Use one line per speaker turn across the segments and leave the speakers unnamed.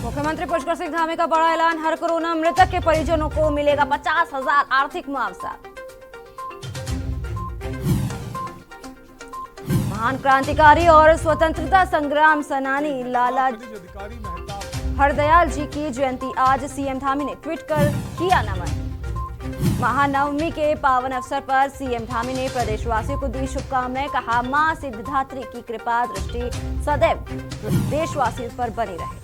मुख्यमंत्री पुष्कर सिंह धामी का बड़ा ऐलान, हर कोरोना मृतक के परिजनों को मिलेगा 50,000 आर्थिक मुआवजा। महान क्रांतिकारी और स्वतंत्रता संग्राम सेनानी लाला हरदयाल जी की जयंती आज, सीएम धामी ने ट्वीट कर किया नमन। महानवमी के पावन अवसर पर सीएम धामी ने प्रदेशवासियों को दी शुभकामनाएं, कहा मां सिद्धिदात्री की कृपा दृष्टि सदैव देशवासियों पर बनी रहे।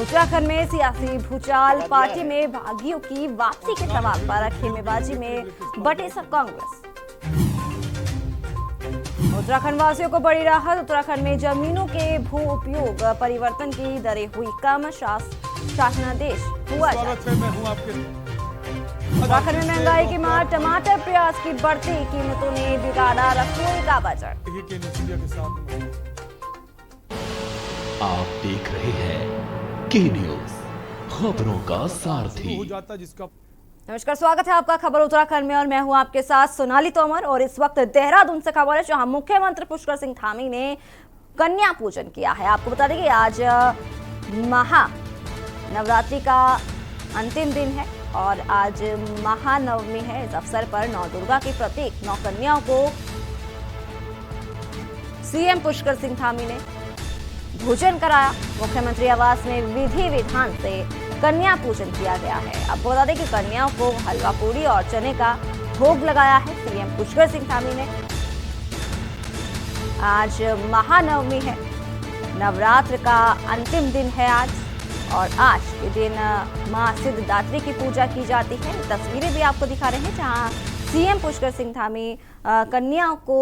उत्तराखंड में सियासी भूचाल, पार्टी में भागियों की वापसी के सवाल पर खेमेबाजी में बटे सब कांग्रेस। उत्तराखंड वासियों को बड़ी राहत, उत्तराखंड में जमीनों के भू उपयोग परिवर्तन की दरें हुई कम, शासनादेश हुआ जारी। उत्तराखंड में महंगाई की मार, टमाटर प्याज की बढ़ती कीमतों ने बिगाड़ा रसोई का बजट।
आप देख रहे हैं के न्यूज, खबरों का सारथी।
नमस्कार, स्वागत है आपका खबर उत्तराखंड में और मैं हूं आपके साथ सोनाली तोमर। और इस वक्त देहरादून से खबर है जहां मुख्यमंत्री पुष्कर सिंह धामी ने कन्या पूजन किया है। आपको बता दें कि आज महानवरात्रि का अंतिम दिन है और आज महानवमी है। इस अवसर पर नौ दुर्गा की प्रतीक नौ कन्याओं को सीएम पुष्कर सिंह धामी ने भोजन कराया। मुख्यमंत्री आवास में विधि विधान से कन्या पूजन किया गया है। आपको बता दें कि कन्याओं को हलवा पूरी और चने का भोग लगाया है सीएम पुष्कर सिंह धामी ने। आज महानवमी है, नवरात्र का अंतिम दिन है आज, और आज के दिन मां सिद्धिदात्री की पूजा की जाती है। तस्वीरें भी आपको दिखा रहे हैं जहां सीएम पुष्कर सिंह धामी कन्याओं को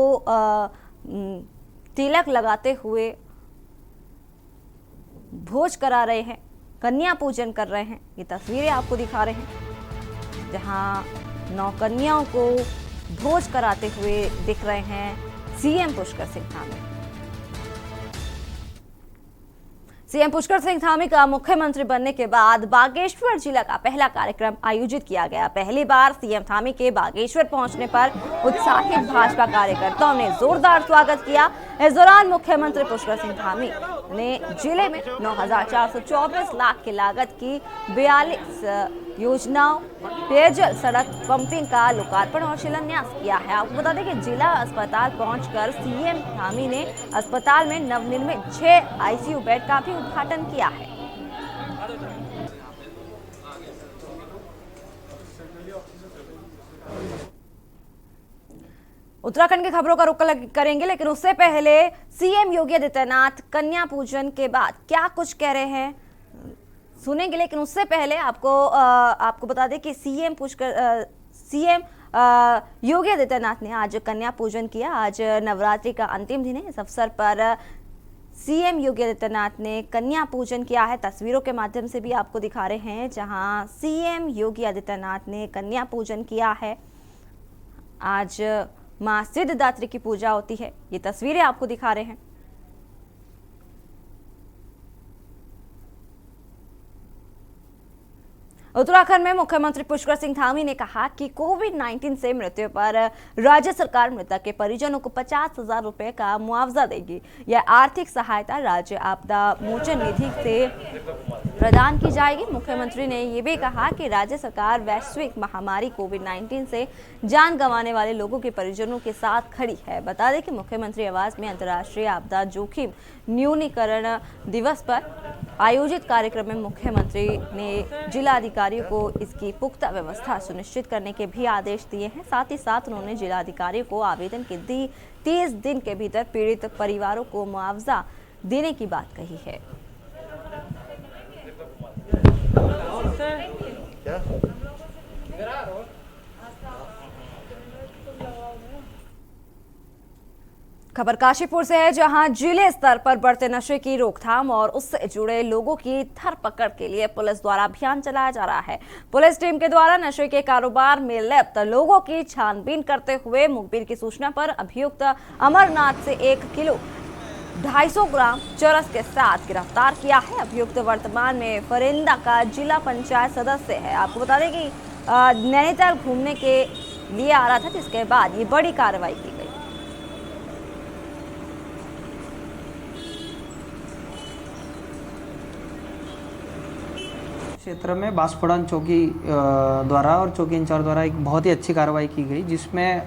तिलक लगाते हुए भोज करा रहे हैं, कन्या पूजन कर रहे हैं। ये तस्वीरें आपको दिखा रहे हैं जहां 9 कन्याओं को भोज कराते हुए दिख रहे हैं सीएम पुष्कर सिंह धामी। सीएम पुष्कर सिंह धामी का मुख्यमंत्री बनने के बाद बागेश्वर जिला का पहला कार्यक्रम आयोजित किया गया। पहली बार सीएम धामी के बागेश्वर पहुंचने पर उत्साहित भाजपा कार्यकर्ताओं ने जोरदार स्वागत किया। इस दौरान मुख्यमंत्री पुष्कर सिंह धामी ने जिले में 9,424 लाख की लागत की 42 योजनाओं, पेयजल, सड़क, पंपिंग का लोकार्पण और शिलान्यास किया है। आपको बता दें कि जिला अस्पताल पहुंचकर सीएम धामी ने अस्पताल में नवनिर्मित 6 आईसीयू बेड का भी उद्घाटन किया है। उत्तराखंड की खबरों का रुख करेंगे, लेकिन उससे पहले सीएम योगी आदित्यनाथ कन्या पूजन के बाद क्या कुछ कह रहे हैं सुनेंगे। लेकिन उससे पहले आपको बता दें कि सीएम योगी आदित्यनाथ ने आज कन्या पूजन किया। आज नवरात्रि का अंतिम दिन है। इस अवसर पर सीएम योगी आदित्यनाथ ने कन्या पूजन किया है। तस्वीरों के माध्यम से भी आपको दिखा रहे हैं जहां सीएम योगी आदित्यनाथ ने कन्या पूजन किया है। आज मां सिद्धिदात्री की पूजा होती है। ये तस्वीरें आपको दिखा रहे हैं। उत्तराखंड में मुख्यमंत्री पुष्कर सिंह धामी ने कहा कि कोविड-19 से मृत्यु पर राज्य सरकार मृतक के परिजनों को 50,000 रुपए का मुआवजा देगी। यह आर्थिक सहायता राज्य आपदा मोचन निधि से प्रदान की जाएगी। मुख्यमंत्री ने यह भी कहा कि राज्य सरकार वैश्विक महामारी कोविड-19 से जान गंवाने वाले लोगों के परिजनों के साथ खड़ी है। बता दें कि मुख्यमंत्री आवास में अंतर्राष्ट्रीय आपदा जोखिम न्यूनीकरण दिवस पर आयोजित कार्यक्रम में मुख्यमंत्री ने जिलाधिकारियों को इसकी पुख्ता व्यवस्था सुनिश्चित करने के भी आदेश दिए हैं। साथ ही साथ उन्होंने जिलाधिकारियों को आवेदन के 30 दिन के भीतर पीड़ित परिवारों को मुआवजा देने की बात कही है। खबर काशीपुर से है जहां जिले स्तर पर बढ़ते नशे की रोकथाम और उससे जुड़े लोगों की धरपकड़ के लिए पुलिस द्वारा अभियान चलाया जा रहा है। पुलिस टीम के द्वारा नशे के कारोबार में लिप्त लोगों की छानबीन करते हुए मुखबिर की सूचना पर अभियुक्त अमरनाथ से 1 किलो 250 ग्राम चरस के साथ गिरफ्तार किया है। अभियुक्त वर्तमान में फरिंदा का जिला पंचायत सदस्य है। आपको बता दें कि नैनीताल घूमने के लिए आ रहा था, जिसके बाद ये बड़ी कार्रवाई की गई।
क्षेत्र में बांसफोड़ान चौकी द्वारा और चौकी इंचार्ज द्वारा एक बहुत ही अच्छी कार्रवाई की गई, जिसमें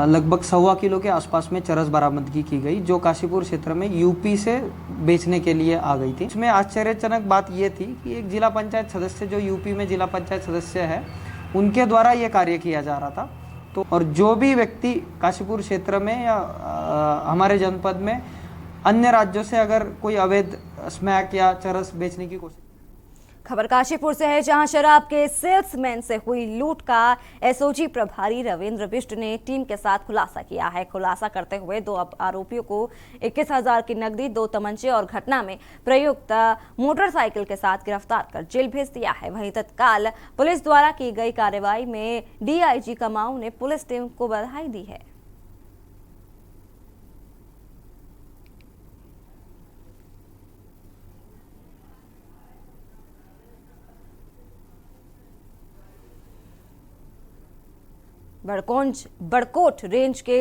लगभग 1.25 किलो के आसपास में चरस बरामदगी की गई, जो काशीपुर क्षेत्र में यूपी से बेचने के लिए आ गई थी। इसमें आश्चर्यजनक बात यह थी कि एक जिला पंचायत सदस्य जो यूपी में जिला पंचायत सदस्य है, उनके द्वारा ये कार्य किया जा रहा था। तो और जो भी व्यक्ति काशीपुर क्षेत्र में या हमारे जनपद में अन्य राज्यों से अगर कोई अवैध स्मैक या चरस बेचने की कोशिश।
खबर काशीपुर से है, जहां शराब के सेल्समैन से हुई लूट का एसओजी प्रभारी रविंद्र बिष्ट ने टीम के साथ खुलासा किया है। खुलासा करते हुए 2 आरोपियों को 21,000 की नकदी, 2 तमंचे और घटना में प्रयुक्त मोटरसाइकिल के साथ गिरफ्तार कर जेल भेज दिया है। वहीं तत्काल पुलिस द्वारा की गई कार्रवाई में डीआईजी कमाऊ ने पुलिस टीम को बधाई दी है। बड़कोट रेंज के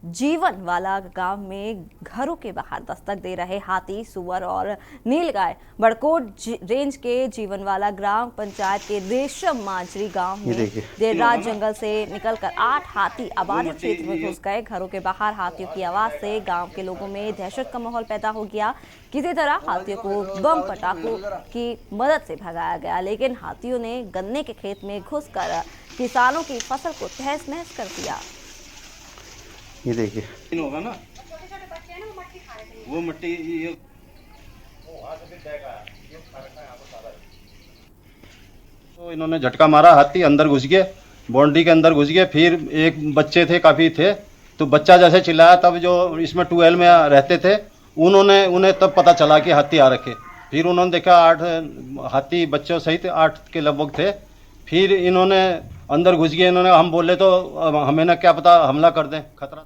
जीवनवाला गांव में घरों के बाहर दस्तक दे रहे हाथी, सुअर और नीलगाय। बड़कोट रेंज के जीवनवाला ग्राम पंचायत के रेशम माजरी गांव में देर रात जंगल से निकलकर 8 हाथी आबादी क्षेत्र में घुस गए। घरों के बाहर हाथियों की आवाज से गांव के लोगों में दहशत का माहौल पैदा हो गया। किसी तरह हाथियों को बम पटाखों की मदद से भगाया गया, लेकिन हाथियों ने गन्ने के खेत में घुसकर किसानों की फसल को तहस नहस कर दिया।
ये देखिए होगा ना, वो मिट्टी ये तो इन्होंने झटका मारा, हाथी अंदर घुस गए, बाउंड्री के अंदर घुस गए। फिर एक बच्चे थे, काफी थे, तो बच्चा जैसे चिल्लाया, तब जो इसमें ट्यूबवेल में रहते थे उन्हें तब पता चला कि हाथी आ रखे। फिर उन्होंने देखा 8 हाथी बच्चों सहित 8 के लगभग थे। फिर इन्होंने अंदर घुस गए। इन्होंने, हम बोले तो हमें ना क्या पता हमला कर दें, खतरा।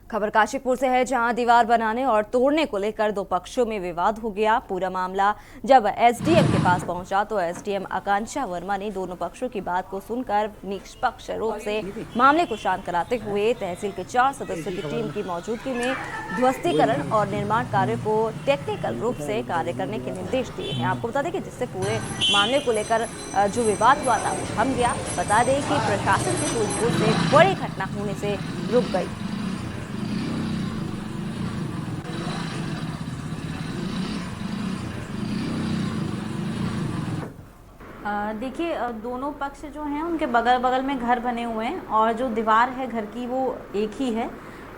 खबर काशीपुर से है, जहां दीवार बनाने और तोड़ने को लेकर 2 पक्षों में विवाद हो गया। पूरा मामला जब एसडीएम के पास पहुंचा तो एसडीएम आकांक्षा वर्मा ने दोनों पक्षों की बात को सुनकर निष्पक्ष रूप से मामले को शांत कराते हुए तहसील के 4 सदस्यों की टीम की मौजूदगी में ध्वस्तीकरण और निर्माण कार्य को टेक्निकल रूप से कार्य करने के निर्देश दिए हैं। आपको बता दें कि जिससे पूरे मामले को लेकर जो विवाद हुआ था वो थम गया। बता दें कि प्रशासन की सूझबूझ से बड़ी घटना होने से रुक गई।
देखिए, दोनों पक्ष जो हैं उनके बगल बगल में घर बने हुए हैं और जो दीवार है घर की वो एक ही है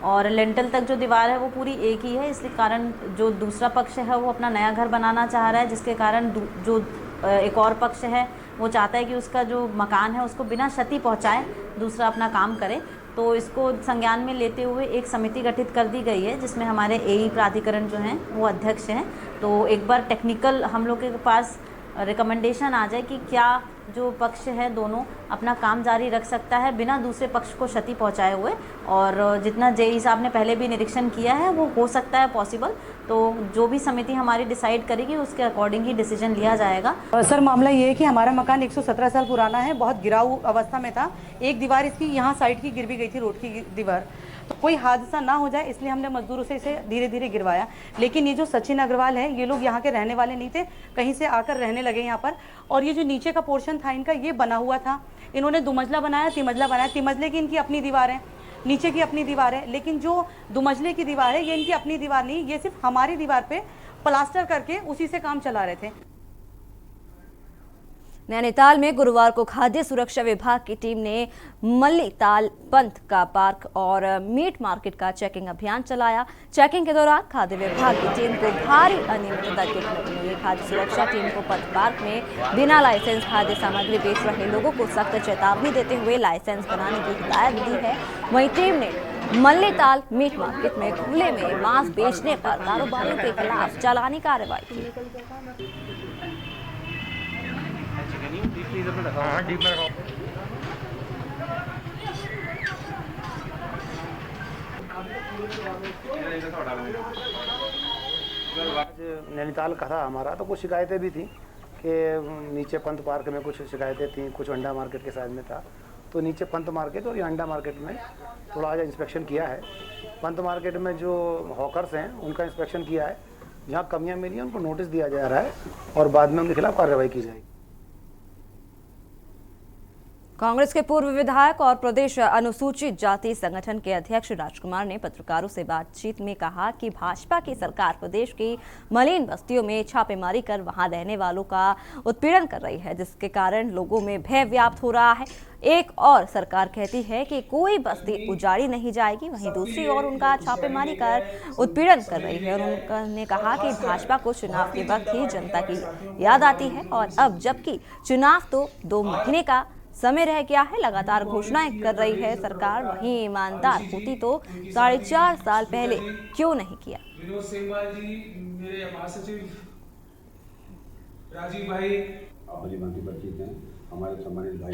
और लेंटल तक जो दीवार है वो पूरी एक ही है। इसके कारण जो दूसरा पक्ष है वो अपना नया घर बनाना चाह रहा है, जिसके कारण जो एक और पक्ष है वो चाहता है कि उसका जो मकान है उसको बिना क्षति पहुंचाए दूसरा अपना काम करे। तो इसको संज्ञान में लेते हुए एक समिति गठित कर दी गई है, जिसमें हमारे एई प्राधिकरण जो हैं वो अध्यक्ष हैं। तो एक बार टेक्निकल हम लोग के पास रिकमेंडेशन आ जाए कि क्या जो पक्ष है दोनों अपना काम जारी रख सकता है बिना दूसरे पक्ष को क्षति पहुंचाए हुए, और जितना जेई साहब ने पहले भी निरीक्षण किया है वो हो सकता है पॉसिबल। तो जो भी समिति हमारी डिसाइड करेगी उसके अकॉर्डिंग ही डिसीजन लिया जाएगा।
सर, मामला ये है कि हमारा मकान 117 साल पुराना है, बहुत गिराऊ अवस्था में था। एक दीवार इसकी यहाँ साइड की गिर भी गई थी, रोड की दीवार। तो कोई हादसा ना हो जाए इसलिए हमने मजदूरों से इसे धीरे धीरे गिरवाया। लेकिन ये जो सचिन अग्रवाल है, ये लोग यहाँ के रहने वाले नहीं थे, कहीं से आकर रहने लगे यहाँ पर। और ये जो नीचे का पोर्शन था इनका, ये बना हुआ था। इन्होंने दुमंजला बनाया, तिमंजला बनाया। तिमंजले की इनकी अपनी दीवार है, नीचे की अपनी दीवार है, लेकिन जो दुमंजले की दीवार है ये इनकी अपनी दीवार नहीं, ये सिर्फ हमारी दीवार पे प्लास्टर करके उसी से काम चला रहे थे।
नैनीताल में गुरुवार को खाद्य सुरक्षा विभाग की टीम ने मल्लीताल पंथ का पार्क और मीट मार्केट का चेकिंग अभियान चलाया। चेकिंग के दौरान खाद्य विभाग की टीम को भारी अनियमितता देखने को मिली। खाद्य सुरक्षा टीम को पंथ पार्क में बिना लाइसेंस खाद्य सामग्री बेच रहे लोगों को सख्त चेतावनी देते हुए लाइसेंस बनाने की हिदायत दी है। वहीं टीम ने मल्लीताल मीट मार्केट में खुले में मांस बेचने पर कारोबारियों के खिलाफ चालानी कार्रवाई की।
नैनीताल का था हमारा, तो कुछ शिकायतें भी थी कि नीचे पंथ पार्क में कुछ शिकायतें थी, कुछ अंडा मार्केट के साइड में था। तो नीचे पंथ मार्केट और ये अंडा मार्केट में थोड़ा आज इंस्पेक्शन किया है। पंथ मार्केट में जो हॉकर्स हैं उनका इंस्पेक्शन किया है, जहाँ कमियां मिली हैं उनको नोटिस दिया जा रहा है और बाद में उनके खिलाफ कार्रवाई की जाएगी।
कांग्रेस के पूर्व विधायक और प्रदेश अनुसूचित जाति संगठन के अध्यक्ष राजकुमार ने पत्रकारों से बातचीत में कहा कि भाजपा की सरकार प्रदेश की मलिन बस्तियों में छापेमारी कर वहां रहने वालों का उत्पीड़न कर रही है, जिसके कारण लोगों में भय व्याप्त हो रहा है। एक और सरकार कहती है कि कोई बस्ती उजाड़ी नहीं जाएगी, वहीं दूसरी ओर उनका छापेमारी कर उत्पीड़न कर रही है। और उन्होंने कहा कि भाजपा को चुनाव के वक्त ही जनता की याद आती है और अब जबकि चुनाव तो 2 महीने का समय रह गया है, लगातार घोषणाएं कर रही है सरकार, वहीं ईमानदार होती तो 4.5 साल पहले क्यों नहीं किया।
विनोद सेमवाल जी, मेरे महासचिव राजीव भाई
भली भांति परिचित हैं, हमारे सम्मानित भाई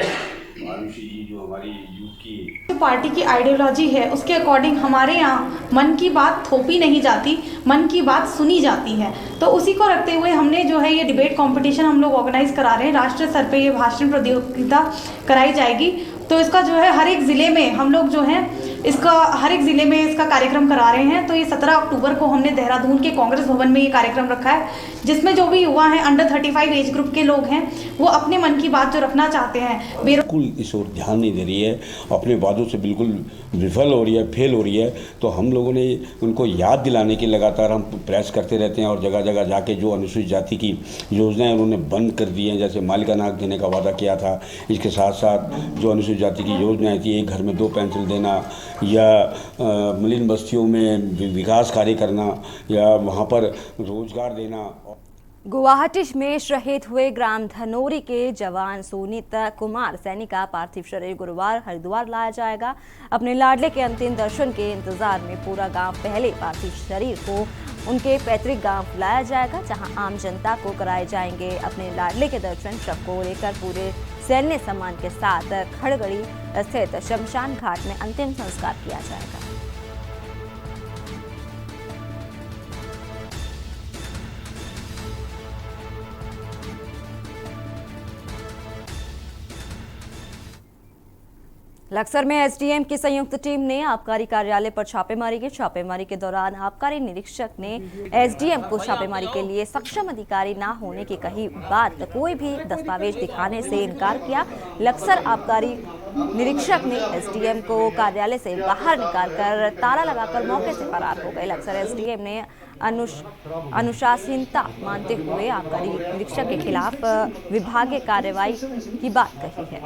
आरुषि जी जो हमारी यूथ की
पार्टी की आइडियोलॉजी है उसके अकॉर्डिंग हमारे यहाँ मन की बात थोपी नहीं जाती, मन की बात सुनी जाती है। तो उसी को रखते हुए हमने जो है ये डिबेट कंपटीशन हम लोग ऑर्गेनाइज करा रहे हैं। राष्ट्रीय स्तर पे ये भाषण प्रतियोगिता कराई जाएगी। तो इसका जो है हर एक ज़िले में हम लोग जो है इसका हर एक ज़िले में इसका कार्यक्रम करा रहे हैं। तो ये 17 अक्टूबर को हमने देहरादून के कांग्रेस भवन में ये कार्यक्रम रखा है, जिसमें जो भी युवा हैं अंडर 35 एज ग्रुप के लोग हैं वो अपने मन की बात जो रखना चाहते हैं
बिल्कुल इस ओर ध्यान नहीं दे रही है, अपने वादों से बिल्कुल विफल हो रही है, फेल हो रही है। तो हम लोगों ने उनको याद दिलाने के लगातार हम प्रयास करते रहते हैं और जगह जगह जाके जो अनुसूचित जाति की योजनाएं उन्होंने बंद कर दी हैं, जैसे मालिकाना हक देने का वादा किया था, इसके साथ साथ जो अनुसूचित जाति की योजनाएं थी, एक घर में 2 पेंसिल देना या मलिन बस्तियों में विकास कार्य करना या वहाँ पर रोजगार देना।
गुवाहाटी में शहीद हुए ग्राम धनोरी के जवान सुनीत कुमार सैनी का पार्थिव शरीर गुरुवार हरिद्वार लाया जाएगा। अपने लाडले के अंतिम दर्शन के इंतजार में पूरा गांव पहले पार्थिव शरीर को उनके पैतृक गांव लाया जाएगा, जहां आम जनता को कराए जाएंगे अपने लाडले के दर्शन। शव को लेकर पूरे सैन्य सम्मान के साथ खड़गड़ी स्थित शमशान घाट में अंतिम संस्कार किया जाएगा। लक्सर में एसडीएम की संयुक्त टीम ने आबकारी कार्यालय पर छापेमारी की। छापेमारी के दौरान आबकारी निरीक्षक ने एसडीएम को छापेमारी के लिए सक्षम अधिकारी न होने की कही बात, कोई भी दस्तावेज दिखाने से इनकार किया। लक्सर आबकारी निरीक्षक ने एसडीएम को कार्यालय से बाहर निकालकर ताला लगाकर मौके से फरार हो गए। लक्सर एसडीएम ने अनुशासनहीनता मानते हुए आबकारी निरीक्षक के खिलाफ विभागीय कार्रवाई की बात कही है।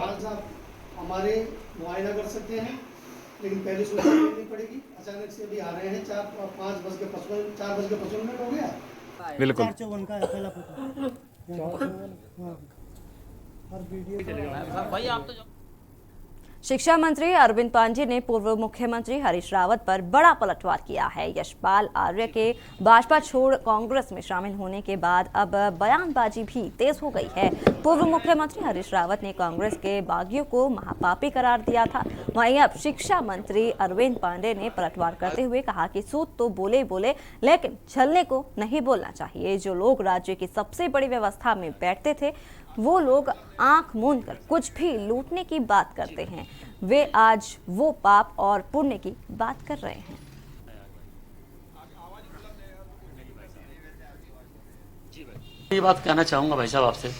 हमारे मुआयना कर सकते हैं, लेकिन पहले सूचना देनी पड़ेगी। अचानक से अभी आ रहे हैं 4:55 हो गया।
बिल्कुल
भाई आप तो
शिक्षा मंत्री अरविंद पांडे ने पूर्व मुख्यमंत्री हरीश रावत पर बड़ा पलटवार किया है। यशपाल आर्य के भाजपा छोड़ कांग्रेस में शामिल होने के बाद अब बयानबाजी भी तेज हो गई है। पूर्व मुख्यमंत्री हरीश रावत ने कांग्रेस के बागियों को महापापी करार दिया था। वहीं अब शिक्षा मंत्री अरविंद पांडे ने पलटवार करते हुए कहा कि सूद तो बोले बोले, लेकिन छलने को नहीं बोलना चाहिए। जो लोग राज्य की सबसे बड़ी व्यवस्था में बैठते थे, वो लोग आंख मूंद कर कुछ भी लूटने की बात करते हैं। वे आज वो पाप और पुण्य की बात कर रहे हैं।
ये बात कहना चाहूंगा भाई साहब आपसे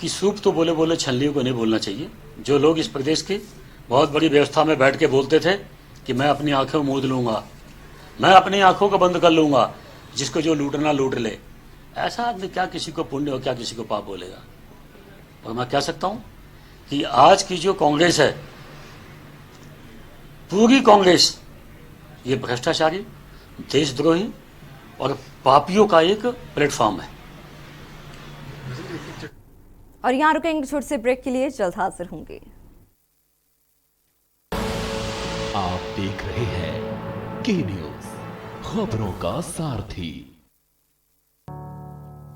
कि सूप तो बोले बोले, छलनियों को नहीं बोलना चाहिए। जो लोग इस प्रदेश की बहुत बड़ी व्यवस्था में बैठ के बोलते थे कि मैं अपनी आंखें मूंद लूंगा, मैं अपनी आंखों को बंद कर लूंगा, जिसको जो लूटना लूट ले, ऐसा आदमी क्या किसी को पुण्य और क्या किसी को पाप बोलेगा। और मैं कह सकता हूं कि आज की जो कांग्रेस है, पूरी कांग्रेस ये भ्रष्टाचारी, देशद्रोही और पापियों का एक प्लेटफॉर्म है।
और यहाँ रुकेंगे छोटे से ब्रेक के लिए, जल्द हाजिर होंगे।
आप देख रहे हैं के न्यूज, खबरों का सारथी।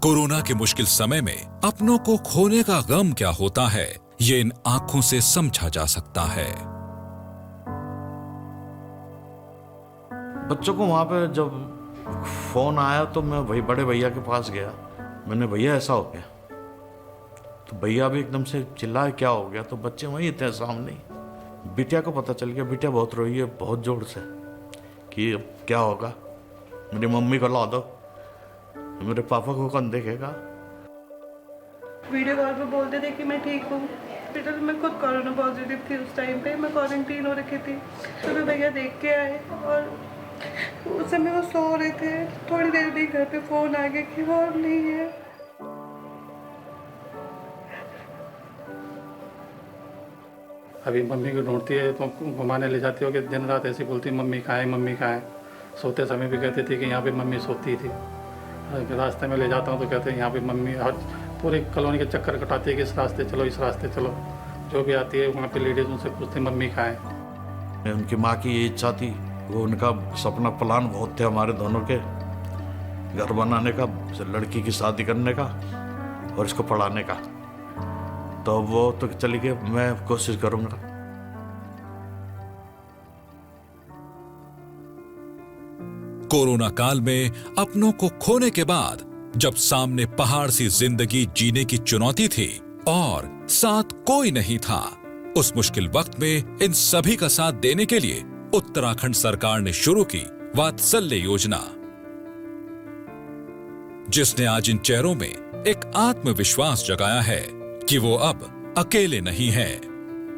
कोरोना के मुश्किल समय में अपनों को खोने का गम क्या होता है, ये इन आंखों से समझा जा सकता है।
बच्चों को वहां पे जब फोन आया तो मैं वही बड़े भैया के पास गया। मैंने भैया ऐसा हो गया, तो भैया भी एकदम से चिल्लाए क्या हो गया। तो बच्चे वहीं थे सामने। बिटिया को पता चल गया, बिटिया बहुत रोई है बहुत जोर से कि अब क्या होगा, मेरी मम्मी को ला दो। मेरे पापा को कौन देखेगा?
वीडियो कॉल पे बोलते थे कि मैं ठीक हूँ। हॉस्पिटल में खुद कोरोना पॉजिटिव थी उस टाइम पे, मैं क्वारंटीन हो रखी थी। तो मैं भैया देख के आए और उस समय वो सो रहे थे। थोड़ी देर में घर पे फ़ोन आ गया कि वो अब नहीं है।
अभी मम्मी को ढूंढती है तो घुमाने ले जाती हो कि दिन रात ऐसी बोलती मम्मी कहाँ है, मम्मी कहाँ है। सोते समय भी कहती थी कि यहाँ पे मम्मी सोती थी। रास्ते में ले जाता हूँ तो कहते हैं यहाँ पे मम्मी, हर पूरे कॉलोनी के चक्कर कटाती है कि इस रास्ते चलो, इस रास्ते चलो। जो भी आती है वहाँ पे लेडीज उनसे पूछती मम्मी कहाँ है।
उनकी माँ की ये इच्छा थी, वो उनका सपना प्लान बहुत थे हमारे दोनों के, घर बनाने का, लड़की की शादी करने का और इसको पढ़ाने का। तो वो तो चली गई, मैं कोशिश करूँगा।
कोरोना काल में अपनों को खोने के बाद जब सामने पहाड़ सी जिंदगी जीने की चुनौती थी और साथ कोई नहीं था, उस मुश्किल वक्त में इन सभी का साथ देने के लिए उत्तराखंड सरकार ने शुरू की वात्सल्य योजना, जिसने आज इन चेहरों में एक आत्मविश्वास जगाया है कि वो अब अकेले नहीं हैं।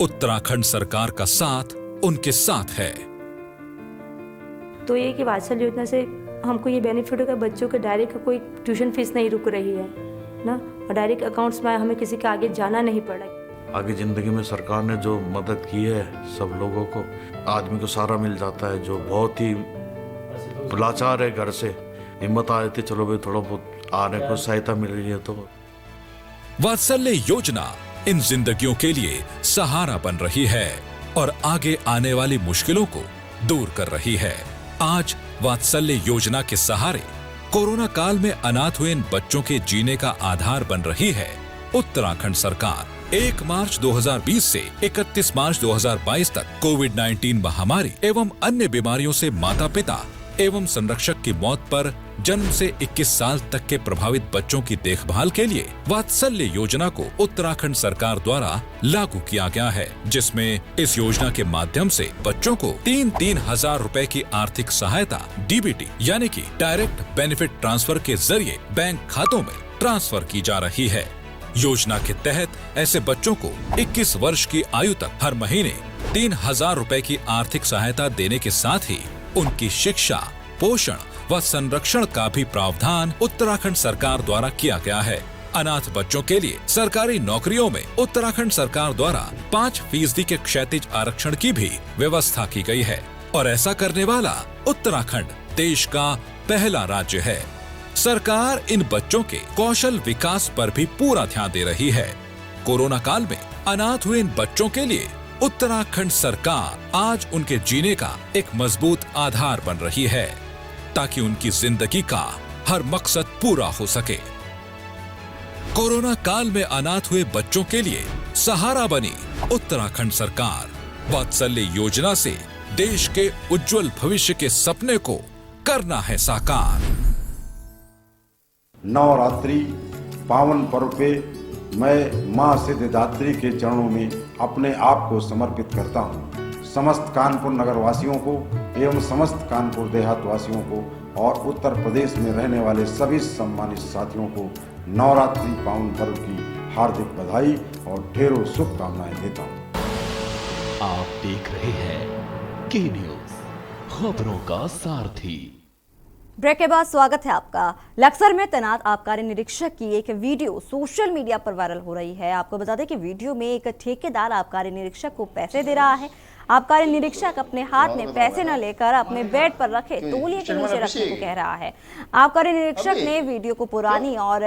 उत्तराखंड सरकार का साथ उनके साथ है।
तो ये कि वात्सल्य योजना से हमको ये बेनिफिट होगा, बच्चों के डायरेक्ट का कोई ट्यूशन फीस नहीं रुक रही है ना, और डायरेक्ट अकाउंट्स में हमें किसी के आगे जाना नहीं पड़ा।
आगे जिंदगी में सरकार ने जो मदद की है सब लोगों को, आदमी को सारा मिल जाता है। जो बहुत ही लाचार है, घर से हिम्मत आ जाती, चलो भाई थोड़ा बहुत आने को सहायता मिल रही है। तो
वात्सल्य योजना इन जिंदगियों के लिए सहारा बन रही है और आगे आने वाली मुश्किलों को दूर कर रही है। आज वात्सल्य योजना के सहारे कोरोना काल में अनाथ हुए इन बच्चों के जीने का आधार बन रही है उत्तराखंड सरकार। 1 मार्च 2020 से 31 मार्च 2022 तक कोविड-19 महामारी एवं अन्य बीमारियों से माता पिता एवं संरक्षक की मौत पर जन्म से 21 साल तक के प्रभावित बच्चों की देखभाल के लिए वात्सल्य योजना को उत्तराखंड सरकार द्वारा लागू किया गया है, जिसमें इस योजना के माध्यम से बच्चों को 3-3 हजार रुपए की आर्थिक सहायता डीबीटी यानी कि डायरेक्ट बेनिफिट ट्रांसफर के जरिए बैंक खातों में ट्रांसफर की जा रही है। योजना के तहत ऐसे बच्चों को 21 वर्ष की आयु तक हर महीने 3,000 रुपए की आर्थिक सहायता देने के साथ ही उनकी शिक्षा, पोषण व संरक्षण का भी प्रावधान उत्तराखंड सरकार द्वारा किया गया है। अनाथ बच्चों के लिए सरकारी नौकरियों में उत्तराखंड सरकार द्वारा 5% के क्षैतिज आरक्षण की भी व्यवस्था की गई है और ऐसा करने वाला उत्तराखंड देश का पहला राज्य है। सरकार इन बच्चों के कौशल विकास पर भी पूरा ध्यान दे रही है। कोरोना काल में अनाथ हुए इन बच्चों के लिए उत्तराखंड सरकार आज उनके जीने का एक मजबूत आधार बन रही है ताकि उनकी जिंदगी का हर मकसद पूरा हो सके। कोरोना काल में अनाथ हुए बच्चों के लिए सहारा बनी उत्तराखंड सरकार। वात्सल्य योजना से देश के उज्जवल भविष्य के सपने को करना है साकार।
नवरात्रि पावन पर्व पे मैं मां सिद्धिदात्री के चरणों में अपने आप को समर्पित करता हूं। समस्त कानपुर नगर वासियों को एवं समस्त कानपुर देहात वासियों को और उत्तर प्रदेश में रहने वाले सभी सम्मानित साथियों को नवरात्रि पावन पर्व की हार्दिक बधाई और ढेरों शुभकामनाएं देता हूं।
आप देख रहे हैं के न्यूज, खबरों का सारथी।
ब्रेक के बाद स्वागत है आपका। लक्सर में तैनात आबकारी निरीक्षक की एक वीडियो सोशल मीडिया पर वायरल हो रही है। आपको बता दें कि वीडियो में एक ठेकेदार आबकारी निरीक्षक को पैसे दे रहा है। आबकारी निरीक्षक अपने हाथ में पैसे न लेकर अपने बेड पर रखे तौलिए के नीचे रखने को कह रहा है। आबकारी निरीक्षक ने वीडियो को पुरानी और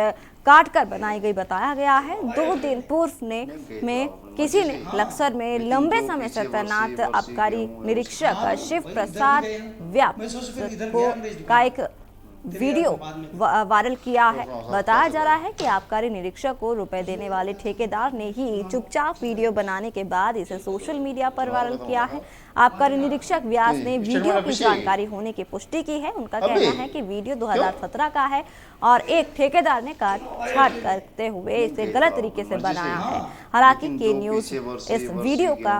काट कर बनाई गई बताया गया है। 2 दिन पूर्व में किसी ने लक्सर में लंबे समय से तैनात आबकारी निरीक्षक शिव प्रसाद व्याप का एक वीडियो वायरल किया है। बताया जा रहा है कि आबकारी निरीक्षक को रुपए देने वाले ठेकेदार ने ही चुपचाप वीडियो बनाने के बाद इसे सोशल मीडिया पर वायरल किया है। आबकारी निरीक्षक व्यास ने वीडियो की जानकारी होने की पुष्टि की है। उनका कहना है कि वीडियो 2017 का है और एक ठेकेदार ने काट छाट करते हुए इसे गलत तरीके से बनाया है। हालांकि के न्यूज इस वीडियो का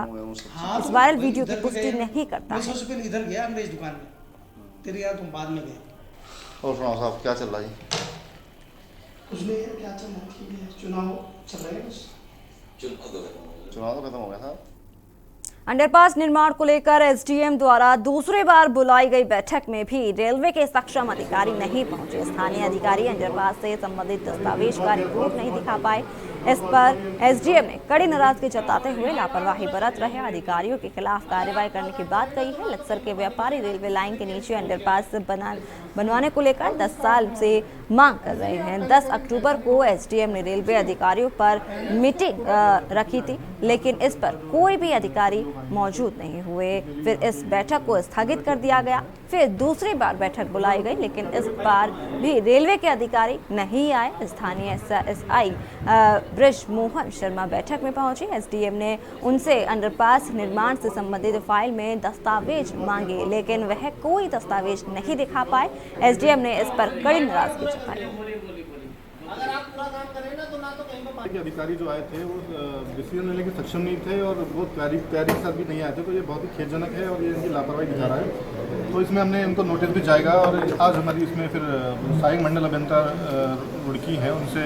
इस वायरल वीडियो की पुष्टि नहीं करता है।
इधर गया अंग्रेज दुकान में, तेरे यार तुम बाद में गए।
और सुनाओ साहब क्या चल रहा है?
उसमें क्या चल रहा है कि चुनाव चल रहे हैं,
चुनाव तो खत्म हो गया था।
अंडरपास निर्माण को लेकर एसडीएम द्वारा दूसरी बार बुलाई गई बैठक में भी रेलवे के सक्षम अधिकारी नहीं पहुंचे। स्थानीय अधिकारी अंडरपास से संबंधित दस्तावेज का रिपोर्ट नहीं दिखा पाए। इस पर एसडीएम ने कड़ी नाराजगी जताते हुए लापरवाही बरत रहे अधिकारियों के खिलाफ कार्रवाई करने की बात कही है। लक्सर के व्यापारी रेलवे लाइन के नीचे अंडरपास बनवाने को लेकर 10 साल से मांग कर रहे हैं। 10 अक्टूबर को एसडीएम ने रेलवे अधिकारियों पर मीटिंग रखी थी, लेकिन इस पर कोई भी अधिकारी मौजूद नहीं हुए। फिर इस बैठक को स्थगित कर दिया गया। फिर दूसरी बार बैठक बुलाई गई, लेकिन इस बार भी रेलवे के अधिकारी नहीं आए। स्थानीय एसआई ब्रिज मोहन शर्मा बैठक में पहुंचे। एसडीएम ने उनसे अंडरपास निर्माण से संबंधित फाइल में दस्तावेज मांगे, लेकिन वह कोई दस्तावेज नहीं दिखा पाए। एसडीएम ने इस पर कड़ी नाराजगी जताई।
अधिकारी जो आए थे वो डिसीजन लेने के सक्षम नहीं थे और बहुत तैयारी के साथ भी नहीं आए थे, तो ये बहुत ही खेदजनक है और ये इनकी लापरवाही दिखा रहा है। तो इसमें हमने इनको नोटिस भी जाएगा और आज हमारी इसमें फिर सहायक मंडल अभियंता रुड़की है, उनसे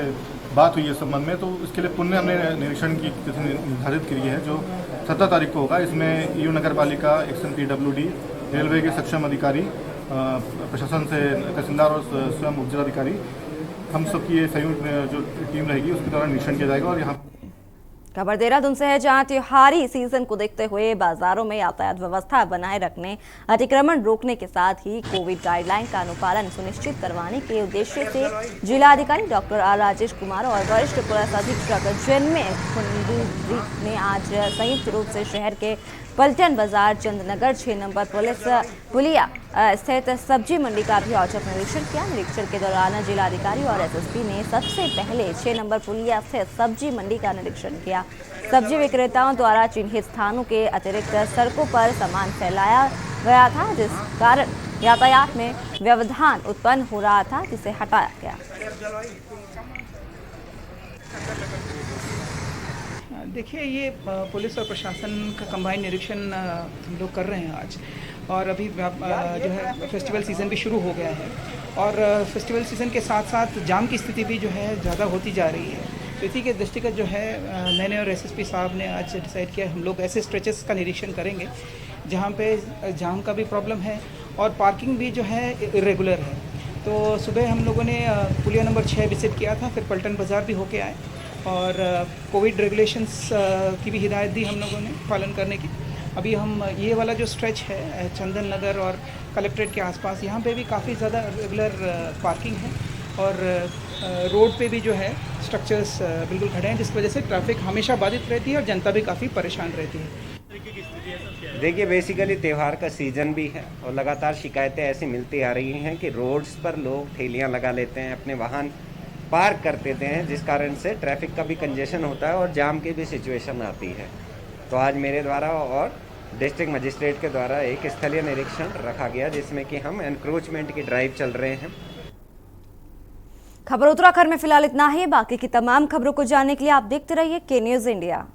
बात हुई है संबंध में। तो इसके लिए पुण्य हमने निरीक्षण की तिथि निर्धारित की है जो 17 तारीख को होगा। इसमें ईयू नगर पालिका, एक्शन PWD, रेलवे के सक्षम अधिकारी, प्रशासन से तहसीलदार और स्वयं उपजिलाधिकारी, हम सबकी ये संयुक्त जो टीम रहेगी उसके द्वारा निरीक्षण किया जाएगा। और यहाँ
खबर देहरादून से है, जहां त्योहारी सीजन को देखते हुए बाजारों में यातायात व्यवस्था बनाए रखने, अतिक्रमण रोकने के साथ ही कोविड गाइडलाइन का अनुपालन सुनिश्चित करवाने के उद्देश्य से जिलाधिकारी डॉक्टर आर राजेश कुमार और वरिष्ठ पुलिस अधीक्षक जिनमें ने आज संयुक्त रूप से शहर के पलटन बाजार, चंदनगर 6 नंबर पुलिया स्थित सब्जी मंडी का भी औचक निरीक्षण किया। निरीक्षण के दौरान जिलाधिकारी और एसएसपी ने सबसे पहले 6 नंबर पुलिया स्थित सब्जी मंडी का निरीक्षण किया। सब्जी विक्रेताओं द्वारा चिन्हित स्थानों के अतिरिक्त सड़कों पर सामान फैलाया गया था, जिस कारण यातायात में व्यवधान उत्पन्न हो रहा था, जिसे हटाया गया।
देखिए, ये पुलिस और प्रशासन का कंबाइंड निरीक्षण हम लोग कर रहे हैं आज, और अभी जो है फेस्टिवल सीज़न भी शुरू हो गया है और फेस्टिवल सीज़न के साथ साथ जाम की स्थिति भी जो है ज़्यादा होती जा रही है। तो इसी के दृष्टिगत जो है मैंने और एसएसपी साहब ने आज डिसाइड किया हम लोग ऐसे स्ट्रेचेस का निरीक्षण करेंगे जहाँ पे जाम का भी प्रॉब्लम है और पार्किंग भी जो है इरेगुलर है। तो सुबह हम लोगों ने पुलिया नंबर 6 विजिट किया था, फिर पलटन बाज़ार भी होके आए और कोविड रेगुलेशंस की भी हिदायत दी हम लोगों ने पालन करने की। अभी हम ये वाला जो स्ट्रेच है चंदन नगर और कलेक्ट्रेट के आसपास, यहाँ पे भी काफ़ी ज़्यादा रेगुलर पार्किंग है और रोड पे भी जो है स्ट्रक्चर्स बिल्कुल खड़े हैं, जिसकी वजह से ट्रैफिक हमेशा बाधित रहती है और जनता भी काफ़ी परेशान रहती है।
देखिए, बेसिकली त्यौहार का सीज़न भी है और लगातार शिकायतें ऐसी मिलती आ रही हैं कि रोड्स पर लोग ठेलियाँ लगा लेते हैं, अपने वाहन पार्क कर देते हैं, जिस कारण से ट्रैफिक का भी कंजेशन होता है और जाम की भी सिचुएशन आती है। तो आज मेरे द्वारा और डिस्ट्रिक्ट मजिस्ट्रेट के द्वारा एक स्थलीय निरीक्षण रखा गया, जिसमें कि हम एनक्रोचमेंट की ड्राइव चल रहे हैं।
खबर उत्तराखंड में फिलहाल इतना ही। बाकी की तमाम खबरों को जानने के लिए आप देखते रहिए के न्यूज़ इंडिया।